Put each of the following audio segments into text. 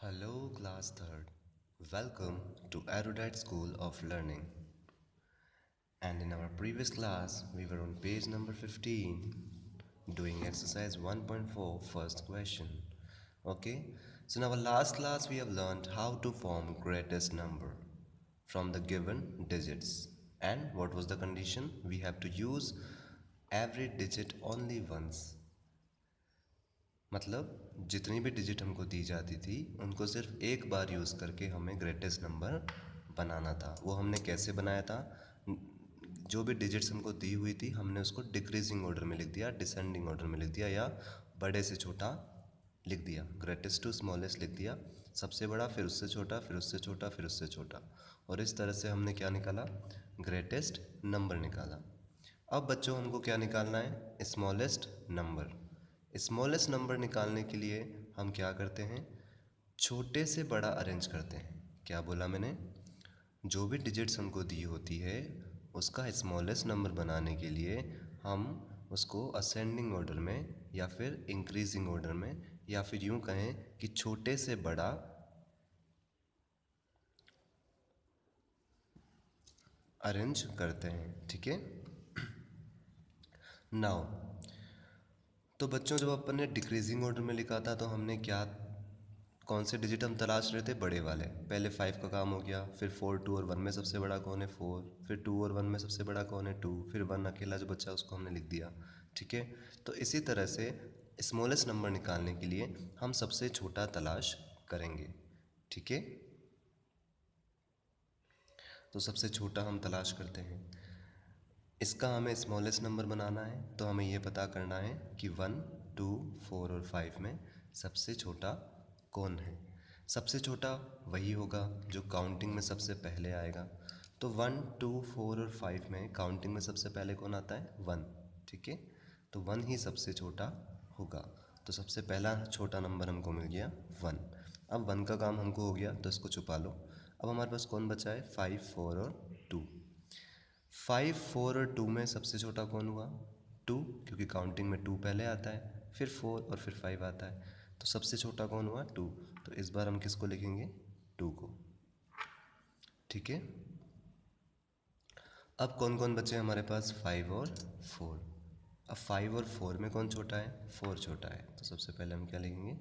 Hello, class third. Welcome to Erudite School of Learning. And in our previous class, we were on page number 15 doing exercise 1.4 first question. Okay, so in our last class, we have learned how to form greatest number from the given digits. And what was the condition? We have to use every digit only once. मतलब जितनी भी digit हमको दी जाती थी उनको सिर्फ एक बार use करके हमें ग्रेटेस्ट नंबर बनाना था। वो हमने कैसे बनाया था? जो भी डिजिट्स हमको दी हुई थी हमने उसको डिक्रीजिंग ऑर्डर में लिख दिया, डिसेंडिंग ऑर्डर में लिख दिया या बड़े से छोटा लिख दिया, ग्रेटेस्ट टू स्मॉलेस्ट लिख दिया। सबसे बड़ा, फिर उससे छोटा, फिर उससे छोटा, फिर उससे छोटा, और इस तरह से हमने क्या निकाला? ग्रेटेस्ट नंबर निकाला। अब बच्चों हमको क्या निकालना है? Smallest number. स्मॉलेस्ट नंबर निकालने के लिए हम क्या करते हैं? छोटे से बड़ा अरेंज करते हैं। क्या बोला मैंने? जो भी डिजिट्स हमको दी होती है उसका स्मॉलेस्ट नंबर बनाने के लिए हम उसको असेंडिंग ऑर्डर में या फिर इंक्रीजिंग ऑर्डर में या फिर यूँ कहें कि छोटे से बड़ा अरेंज करते हैं। ठीक है, नाउ तो बच्चों जब अपन ने डिक्रीजिंग ऑर्डर में लिखा था तो हमने क्या, कौन से डिजिट हम तलाश रहे थे? बड़े वाले। पहले 5 का काम हो गया, फिर 4, 2 और 1 में सबसे बड़ा कौन है? 4, फिर 2 और 1 में सबसे बड़ा कौन है? 2, फिर 1 अकेला जो बच्चा उसको हमने लिख दिया। ठीक है, तो इसी तरह से स्मॉलेस्ट नंबर निकालने के लिए हम सबसे छोटा तलाश करेंगे। ठीक है, तो सबसे छोटा हम तलाश करते हैं। इसका हमें स्मॉलेस्ट नंबर बनाना है तो हमें ये पता करना है कि 1, 2, 4 और 5 में सबसे छोटा कौन है। सबसे छोटा वही होगा जो काउंटिंग में सबसे पहले आएगा। तो 1, 2, 4 और 5 में काउंटिंग में सबसे पहले कौन आता है? 1। ठीक है, तो 1 ही सबसे छोटा होगा। तो सबसे पहला छोटा नंबर हमको मिल गया 1। अब 1 का काम हमको हो गया तो इसको छुपा लो। अब हमारे पास कौन बचा है? 5, 4 और 2। 5, 4 और 2 में सबसे छोटा कौन हुआ? 2, क्योंकि काउंटिंग में 2 पहले आता है, फिर 4 और फिर 5 आता है। तो सबसे छोटा कौन हुआ? 2। तो इस बार हम किसको लिखेंगे? 2 को। ठीक है, अब कौन कौन बचे हमारे पास? 5 और 4। अब 5 और 4 में कौन छोटा है? 4 छोटा है, तो सबसे पहले हम क्या लिखेंगे?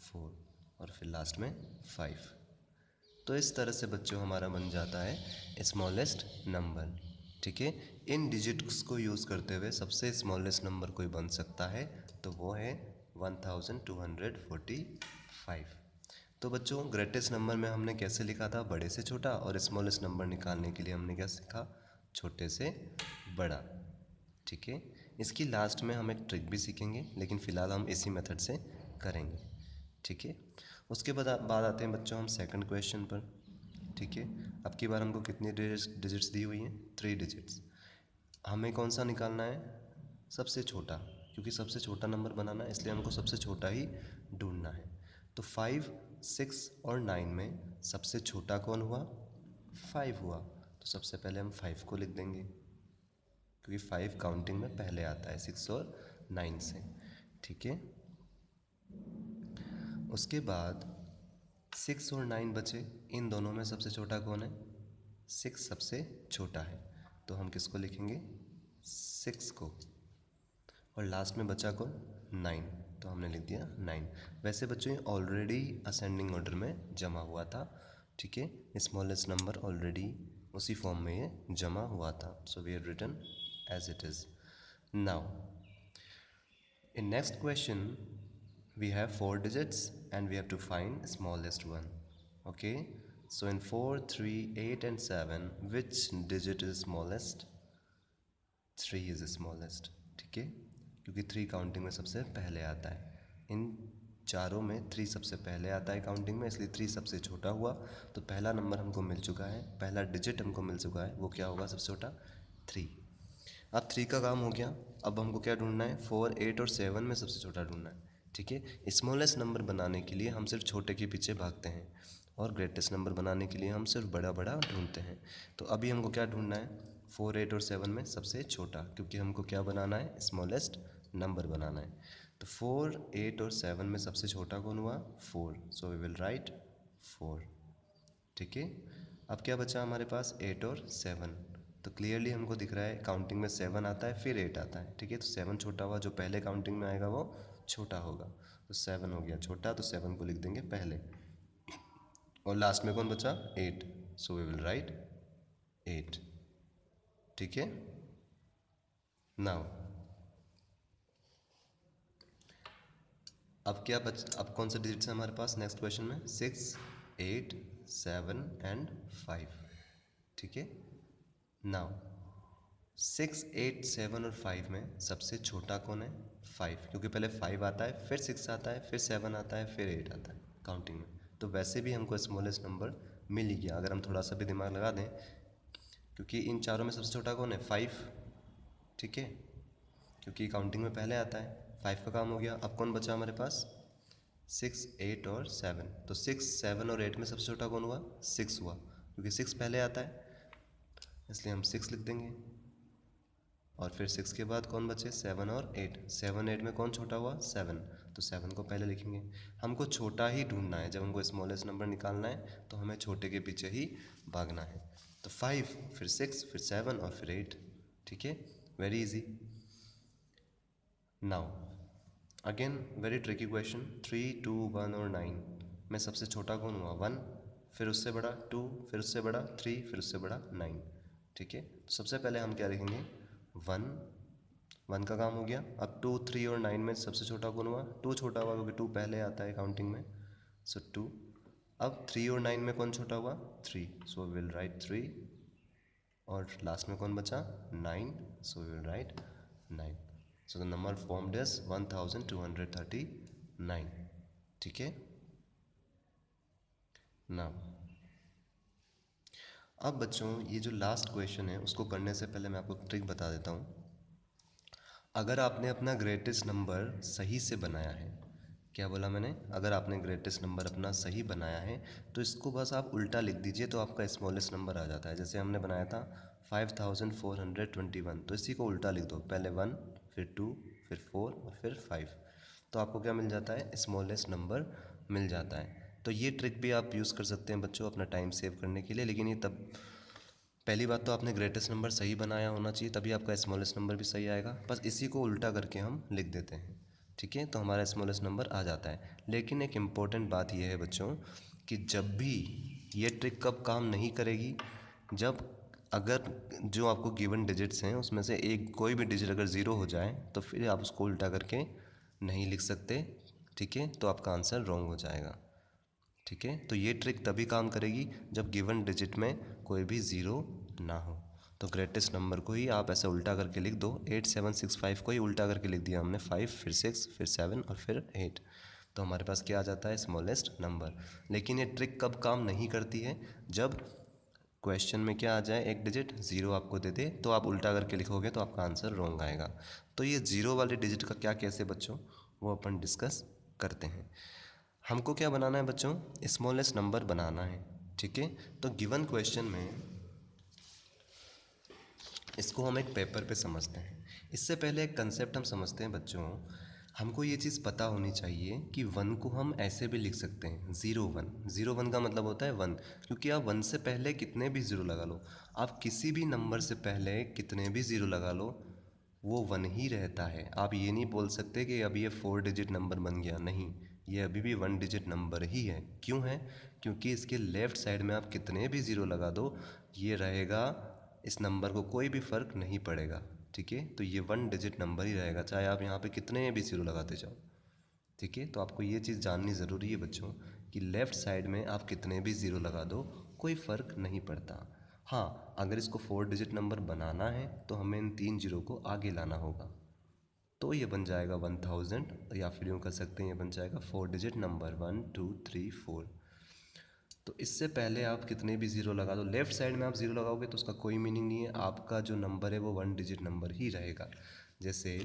4 और फिर लास्ट में 5। तो इस तरह से बच्चों हमारा बन जाता है स्मॉलेस्ट नंबर। ठीक है, इन डिजिट्स को यूज़ करते हुए सबसे स्मॉलेस्ट नंबर कोई बन सकता है तो वो है 1245। तो बच्चों ग्रेटेस्ट नंबर में हमने कैसे लिखा था? बड़े से छोटा, और स्मॉलेस्ट नंबर निकालने के लिए हमने क्या सीखा? छोटे से बड़ा। ठीक है, इसकी लास्ट में हम एक ट्रिक भी सीखेंगे, लेकिन फ़िलहाल हम इसी मेथड से करेंगे। ठीक है, उसके बाद आते हैं बच्चों हम सेकंड क्वेश्चन पर। ठीक है, अब की बार हमको कितनी डिजिट्स दी हुई हैं? 3 डिजिट्स। हमें कौन सा निकालना है? सबसे छोटा, क्योंकि सबसे छोटा नंबर बनाना है इसलिए हमको सबसे छोटा ही ढूंढना है। तो 5, 6 और 9 में सबसे छोटा कौन हुआ? 5 हुआ, तो सबसे पहले हम 5 को लिख देंगे, क्योंकि 5 काउंटिंग में पहले आता है 6 और 9 से। ठीक है, उसके बाद 6 और 9 बचे, इन दोनों में सबसे छोटा कौन है? 6 सबसे छोटा है, तो हम किसको लिखेंगे? 6 को। और लास्ट में बचा कौन? 9, तो हमने लिख दिया 9। वैसे बच्चों ये ऑलरेडी असेंडिंग ऑर्डर में जमा हुआ था। ठीक है, स्मॉलेस्ट नंबर ऑलरेडी उसी फॉर्म में ये जमा हुआ था, so we have written as it is. Now in next question we have 4 digits and we have to find smallest one. Okay, so in 4, 3, 8 and 7 which digit is smallest? 3 is smallest. ठीक है, क्योंकि 3 counting में सबसे पहले आता है। इन चारों में 3 सबसे पहले आता है काउंटिंग में, इसलिए 3 सबसे छोटा हुआ। तो पहला नंबर हमको मिल चुका है, पहला डिजिट हमको मिल चुका है, वो क्या होगा सबसे छोटा? 3। अब 3 का काम हो गया, अब हमको क्या ढूंढना है? 4, 8 और 7 में सबसे छोटा ढूंढना है। ठीक है, स्मॉलेस्ट नंबर बनाने के लिए हम सिर्फ छोटे के पीछे भागते हैं और ग्रेटेस्ट नंबर बनाने के लिए हम सिर्फ बड़ा बड़ा ढूंढते हैं। तो अभी हमको क्या ढूंढना है? 4, 8 और 7 में सबसे छोटा, क्योंकि हमको क्या बनाना है? स्मॉलेस्ट नंबर बनाना है। तो 4, 8 और 7 में सबसे छोटा कौन हुआ? 4, सो वी विल राइट 4। ठीक है, अब क्या बचा हमारे पास? 8 और 7। तो क्लियरली हमको दिख रहा है काउंटिंग में 7 आता है फिर 8 आता है। ठीक है, तो 7 छोटा हुआ, जो पहले काउंटिंग में आएगा वो छोटा होगा। तो 7 हो गया छोटा, तो 7 को लिख देंगे पहले, और लास्ट में कौन बचा? 8, सो वी विल राइट 8। ठीक है, नाउ अब कौन सा डिजिट्स है हमारे पास नेक्स्ट क्वेश्चन में? 6, 8, 7 एंड 5। ठीक है, नाउ 6, 8, 7 और 5 में सबसे छोटा कौन है? 5, क्योंकि पहले 5 आता है फिर 6 आता है फिर 7 आता है फिर 8 आता है काउंटिंग में। तो वैसे भी हमको स्मॉलेस्ट नंबर मिल ही गया अगर हम थोड़ा सा भी दिमाग लगा दें, क्योंकि इन चारों में सबसे छोटा कौन है? 5। ठीक है, क्योंकि काउंटिंग में पहले आता है। 5 का काम हो गया। अब कौन बचा हमारे पास? 6, 8 और 7। तो 6, 7 और 8 में सबसे छोटा कौन हुआ? 6 हुआ, क्योंकि 6 पहले आता है, इसलिए हम 6 लिख देंगे। और फिर 6 के बाद कौन बचे? 7 और 8। 7, 8 में कौन छोटा हुआ? 7, तो 7 को पहले लिखेंगे। हमको छोटा ही ढूंढना है, जब हमको स्मॉलेस्ट नंबर निकालना है तो हमें छोटे के पीछे ही भागना है। तो 5, फिर 6, फिर 7 और फिर 8। ठीक है, very easy. Now again very tricky question. 3, 2, 1 और 9 में सबसे छोटा कौन हुआ? 1, फिर उससे बड़ा 2, फिर उससे बड़ा 3, फिर उससे बड़ा 9। ठीक है, तो सबसे पहले हम क्या लिखेंगे? 1, 1 का काम हो गया। अब 2, 3 और 9 में सबसे छोटा कौन हुआ? 2 छोटा हुआ, क्योंकि 2 पहले आता है काउंटिंग में, सो 2। अब 3 और 9 में कौन छोटा हुआ? 3, सो विल राइट 3। और लास्ट में कौन बचा? 9, so will write 9। So the number formed is 1239। ठीक है, नाउ अब बच्चों ये जो लास्ट क्वेश्चन है उसको करने से पहले मैं आपको ट्रिक बता देता हूँ। अगर आपने अपना ग्रेटेस्ट नंबर सही से बनाया है, क्या बोला मैंने? अगर आपने ग्रेटेस्ट नंबर अपना सही बनाया है तो इसको बस आप उल्टा लिख दीजिए तो आपका स्मॉलेस्ट नंबर आ जाता है। जैसे हमने बनाया था 5421, तो इसी को उल्टा लिख दो, पहले 1, फिर 2, फिर 4 और फिर 5, तो आपको क्या मिल जाता है? स्मॉलेस्ट नंबर मिल जाता है। तो ये ट्रिक भी आप यूज़ कर सकते हैं बच्चों अपना टाइम सेव करने के लिए, लेकिन ये तब पहली बात तो आपने ग्रेटेस्ट नंबर सही बनाया होना चाहिए, तभी आपका स्मॉलेस्ट नंबर भी सही आएगा। बस इसी को उल्टा करके हम लिख देते हैं। ठीक है, तो हमारा स्मॉलेस्ट नंबर आ जाता है। लेकिन एक इम्पॉर्टेंट बात यह है बच्चों कि जब भी ये ट्रिक कब काम नहीं करेगी, जब अगर जो आपको गिवन डिजिट्स हैं उसमें से एक कोई भी डिजिट अगर ज़ीरो हो जाए तो फिर आप उसको उल्टा करके नहीं लिख सकते। ठीक है, तो आपका आंसर रॉन्ग हो जाएगा। ठीक है, तो ये ट्रिक तभी काम करेगी जब गिवन डिजिट में कोई भी ज़ीरो ना हो। तो ग्रेटेस्ट नंबर को ही आप ऐसे उल्टा करके लिख दो। 8765 को ही उल्टा करके लिख दिया हमने, 5 फिर 6 फिर 7 और फिर 8, तो हमारे पास क्या आ जाता है? Smallest number. लेकिन ये ट्रिक कब काम नहीं करती है? जब क्वेश्चन में क्या आ जाए? एक डिजिट ज़ीरो आपको दे दे, तो आप उल्टा करके लिखोगे तो आपका आंसर रॉन्ग आएगा। तो ये ज़ीरो वाले डिजिट का क्या कैसे बच्चों, वो अपन डिस्कस करते हैं। हमको क्या बनाना है बच्चों? स्मॉलेस्ट नंबर बनाना है। ठीक है, तो गिवन क्वेश्चन में इसको हम एक पेपर पे समझते हैं। इससे पहले एक कंसेप्ट हम समझते हैं बच्चों। हमको ये चीज़ पता होनी चाहिए कि 1 को हम ऐसे भी लिख सकते हैं, 0 1। 0 1 का मतलब होता है 1, क्योंकि आप 1 से पहले कितने भी ज़ीरो लगा लो, आप किसी भी नंबर से पहले कितने भी ज़ीरो लगा लो वो 1 ही रहता है। आप ये नहीं बोल सकते कि अब ये 4 डिजिट नंबर बन गया, नहीं, ये अभी भी 1 डिजिट नंबर ही है। क्यों है? क्योंकि इसके लेफ़्ट साइड में आप कितने भी ज़ीरो लगा दो ये रहेगा, इस नंबर को कोई भी फ़र्क नहीं पड़ेगा। ठीक है, तो ये 1 डिजिट नंबर ही रहेगा, चाहे आप यहाँ पे कितने भी ज़ीरो लगाते जाओ। ठीक है, तो आपको ये चीज़ जाननी ज़रूरी है बच्चों कि लेफ़्ट साइड में आप कितने भी ज़ीरो लगा दो कोई फ़र्क नहीं पड़ता। हाँ, अगर इसको 4 डिजिट नंबर बनाना है तो हमें इन 3 जीरो को आगे लाना होगा, तो ये बन जाएगा 1000, या फिर यूँ कर सकते हैं ये बन जाएगा 4 डिजिट नंबर 1 2 3 4। तो इससे पहले आप कितने भी ज़ीरो लगा दो, लेफ़्ट साइड में आप ज़ीरो लगाओगे तो उसका कोई मीनिंग नहीं है, आपका जो नंबर है वो 1 डिजिट नंबर ही रहेगा। जैसे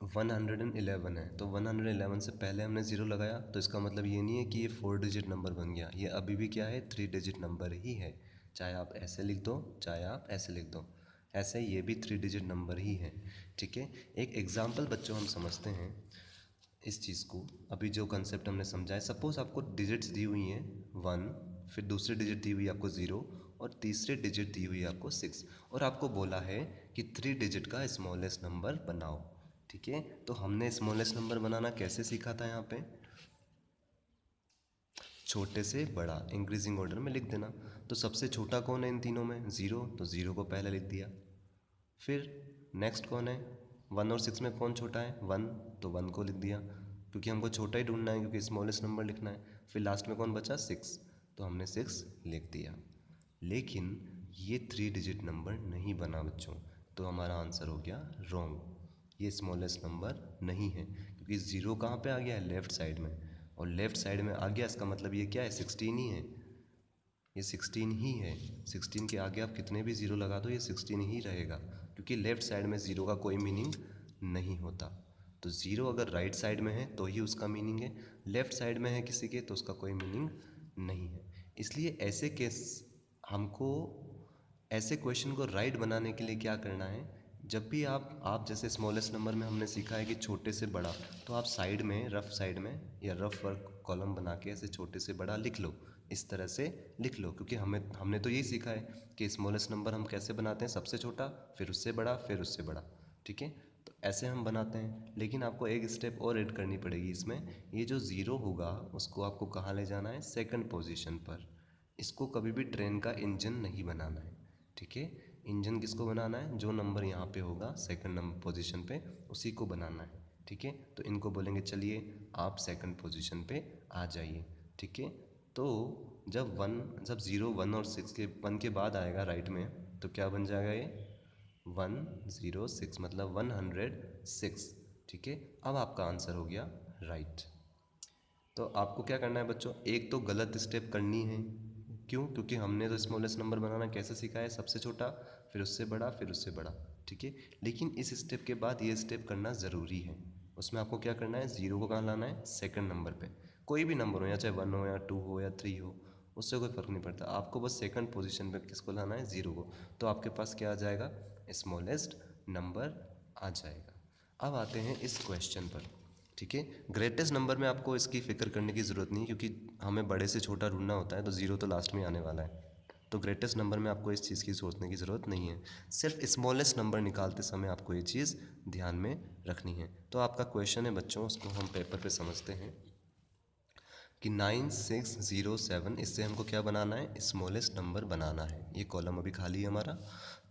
111 है, तो 111 से पहले हमने ज़ीरो लगाया तो इसका मतलब ये नहीं है कि ये 4 डिजिट नंबर बन गया, ये अभी भी क्या है? 3 डिजिट नंबर ही है, चाहे आप ऐसे लिख दो चाहे आप ऐसे लिख दो। ऐसे ये भी 3 डिजिट नंबर ही है। ठीक है, एक एग्जाम्पल बच्चों हम समझते हैं इस चीज़ को। अभी जो कंसेप्ट हमने समझा है, सपोज आपको डिजिट्स दी हुई हैं 1, फिर दूसरी डिजिट दी हुई है आपको 0 और तीसरी डिजिट दी हुई है आपको 6, और आपको बोला है कि 3 डिजिट का स्मॉलेस्ट नंबर बनाओ। ठीक है, तो हमने स्मॉलेस्ट नंबर बनाना कैसे सीखा था? यहाँ पे छोटे से बड़ा इंक्रीजिंग ऑर्डर में लिख देना। तो सबसे छोटा कौन है इन तीनों में? 0, तो 0 को पहले लिख दिया। फिर नेक्स्ट कौन है? 1 और 6 में कौन छोटा है? 1, तो 1 को लिख दिया, क्योंकि हमको छोटा ही ढूंढना है, क्योंकि स्मॉलेस्ट नंबर लिखना है। फिर लास्ट में कौन बचा? 6, तो हमने 6 लिख दिया। लेकिन ये 3 डिजिट नंबर नहीं बना बच्चों, तो हमारा आंसर हो गया रॉन्ग। ये स्मॉलेस्ट नंबर नहीं है, क्योंकि 0 कहाँ पे आ गया है? लेफ़्ट साइड में, और लेफ़्ट साइड में आ गया, इसका मतलब ये क्या है? 16 ही है। ये 16 ही है। 16 के आगे आप कितने भी 0 लगा दो, ये 16 ही रहेगा, क्योंकि लेफ़्ट साइड में 0 का कोई मीनिंग नहीं होता। तो 0 अगर राइट साइड में है तो ही उसका मीनिंग है, लेफ़्ट साइड में है किसी के तो उसका कोई मीनिंग नहीं है। इसलिए ऐसे केस हमको, ऐसे क्वेश्चन को राइट बनाने के लिए क्या करना है? जब भी आप जैसे स्मॉलेस्ट नंबर में हमने सीखा है कि छोटे से बड़ा, तो आप साइड में, रफ साइड में या रफ वर्क कॉलम बना के ऐसे छोटे से बड़ा लिख लो, इस तरह से लिख लो, क्योंकि हमने तो यही सीखा है कि स्मॉलेस्ट नंबर हम कैसे बनाते हैं? सबसे छोटा, फिर उससे बड़ा, फिर उससे बड़ा। ठीक है, तो ऐसे हम बनाते हैं। लेकिन आपको एक स्टेप और ऐड करनी पड़ेगी इसमें। ये जो 0 होगा उसको आपको कहाँ ले जाना है? सेकंड पोजीशन पर। इसको कभी भी ट्रेन का इंजन नहीं बनाना है। ठीक है, इंजन किसको बनाना है? जो नंबर यहाँ पे होगा सेकंड नंबर पोजीशन पे, उसी को बनाना है। ठीक है, तो इनको बोलेंगे चलिए आप सेकंड पोजीशन पे आ जाइए। ठीक है, तो जब 0, 1 और 6 के 1 के बाद आएगा राइट में, तो क्या बन जाएगा? ये 106, मतलब 106। ठीक है, अब आपका आंसर हो गया राइट। तो आपको क्या करना है बच्चों? एक तो गलत स्टेप करनी है। क्यों? क्योंकि हमने तो स्मॉलेस्ट नंबर बनाना कैसे सीखा है? सबसे छोटा, फिर उससे बड़ा, फिर उससे बड़ा। ठीक है, लेकिन इस स्टेप के बाद ये स्टेप करना ज़रूरी है। उसमें आपको क्या करना है? 0 को कहाँ लाना है? सेकंड नंबर पे। कोई भी नंबर हो, या चाहे 1 हो या 2 हो या 3 हो, उससे कोई फ़र्क नहीं पड़ता। आपको बस सेकंड पोजीशन पे किसको लाना है? 0 को। तो आपके पास क्या आ जाएगा? स्मॉलेस्ट नंबर आ जाएगा। अब आते हैं इस क्वेश्चन पर। ठीक है, ग्रेटेस्ट नंबर में आपको इसकी फ़िक्र करने की ज़रूरत नहीं है, क्योंकि हमें बड़े से छोटा ढूंढना होता है, तो 0 तो लास्ट में आने वाला है। तो ग्रेटेस्ट नंबर में आपको इस चीज़ की सोचने की ज़रूरत नहीं है। सिर्फ स्मॉलेस्ट नंबर निकालते समय आपको ये चीज़ ध्यान में रखनी है। तो आपका क्वेश्चन है बच्चों, उसको हम पेपर पे समझते हैं कि 9607, इससे हमको क्या बनाना है? स्मॉलेस्ट नंबर बनाना है। ये कॉलम अभी खाली है हमारा।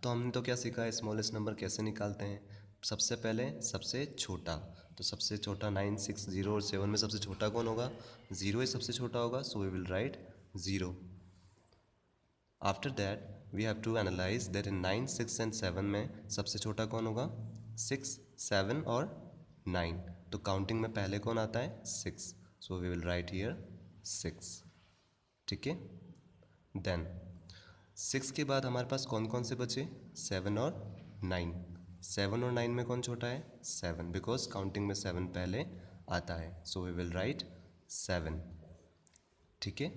तो हमने तो क्या सीखा है? स्मॉलेस्ट नंबर कैसे निकालते हैं? सबसे पहले सबसे छोटा, तो सबसे छोटा 9, 6, 0 और 7 में सबसे छोटा कौन होगा? 0 ही सबसे छोटा होगा, so we will write 0। After that we have to analyse that in 9, 6 and 7 में सबसे छोटा कौन होगा? 6, 7 और 9। तो काउंटिंग में पहले कौन आता है? 6, so we will write here 6। ठीक है, देन 6 के बाद हमारे पास कौन कौन से बचे? 7 और 9। 7 और 9 में कौन छोटा है? 7, बिकॉज काउंटिंग में 7 पहले आता है, सो वी विल राइट 7। ठीक है,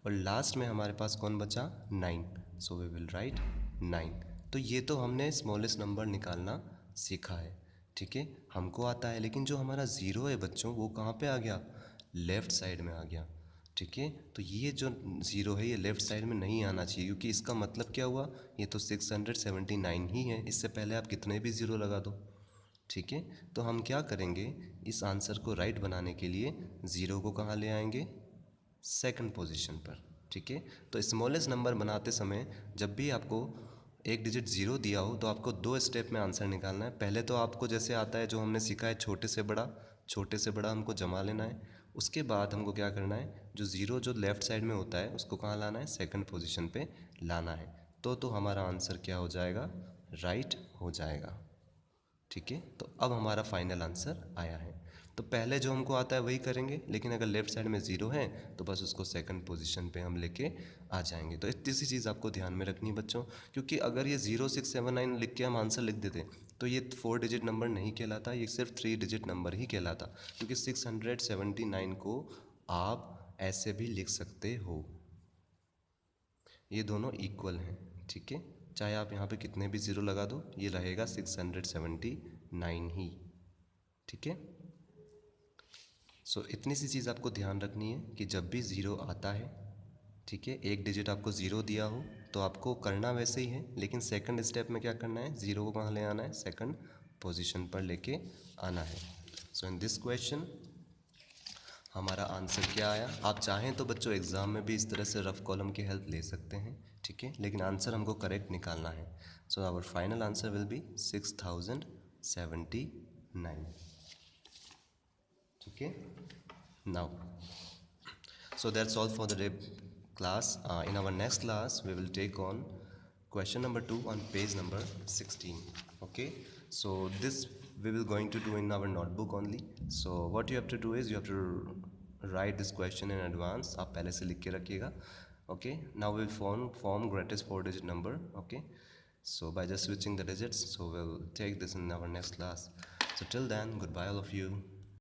और लास्ट में हमारे पास कौन बचा? 9, सो वी विल राइट 9। तो ये तो हमने स्मॉलेस्ट नंबर निकालना सीखा है। ठीक है, हमको आता है, लेकिन जो हमारा 0 है बच्चों, वो कहाँ पे आ गया? लेफ़्ट साइड में आ गया। ठीक है, तो ये जो 0 है ये लेफ़्ट साइड में नहीं आना चाहिए, क्योंकि इसका मतलब क्या हुआ? ये तो 679 ही है, इससे पहले आप कितने भी 0 लगा दो। ठीक है, तो हम क्या करेंगे? इस आंसर को राइट बनाने के लिए 0 को कहाँ ले आएंगे? सेकंड पोजीशन पर। ठीक है, तो स्मॉलेस्ट नंबर बनाते समय जब भी आपको एक डिजिट 0 दिया हो, तो आपको 2 स्टेप में आंसर निकालना है। पहले तो आपको जैसे आता है, जो हमने सीखा है, छोटे से बड़ा, छोटे से बड़ा हमको जमा लेना है। उसके बाद हमको क्या करना है? जो 0 जो लेफ़्ट साइड में होता है उसको कहाँ लाना है? सेकंड पोजीशन पे लाना है। तो हमारा आंसर क्या हो जाएगा? राइट हो जाएगा। ठीक है, तो अब हमारा फाइनल आंसर आया है। तो पहले जो हमको आता है वही करेंगे, लेकिन अगर लेफ़्ट साइड में 0 है तो बस उसको सेकंड पोजीशन पे हम लेके आ जाएंगे। तो इतनी सी चीज़ आपको ध्यान में रखनी है बच्चों, क्योंकि अगर ये 0679 लिख के हम आंसर लिख देते तो ये 4 डिजिट नंबर नहीं कहलाता, ये सिर्फ 3 डिजिट नंबर ही कहलाता, क्योंकि 679 को आप ऐसे भी लिख सकते हो, ये दोनों इक्वल हैं। ठीक है, चाहे आप यहाँ पे कितने भी ज़ीरो लगा दो, ये रहेगा 679 ही। ठीक है। सो इतनी सी चीज़ आपको ध्यान रखनी है कि जब भी ज़ीरो आता है, ठीक है, एक डिजिट आपको ज़ीरो दिया हो तो आपको करना वैसे ही है, लेकिन सेकंड स्टेप में क्या करना है, ज़ीरो को कहाँ ले आना है, सेकंड पोजीशन पर लेके आना है। सो इन दिस क्वेश्चन हमारा आंसर क्या आया। आप चाहें तो बच्चों एग्ज़ाम में भी इस तरह से रफ कॉलम की हेल्प ले सकते हैं, ठीक है, लेकिन आंसर हमको करेक्ट निकालना है। So our final answer will be 6079। ठीक है। Now so that's all for the day class. In our next class we will take on question number 2 on page number 16. Okay, so this we will going to do in our notebook only. So what you have to do is you have to write this question in advance. आप पहले से लिख के रखिएगा. Okay, now we'll form greatest 4-digit number. Okay, so by just switching the digits, so we'll take this in our next class. So till then, goodbye all of you.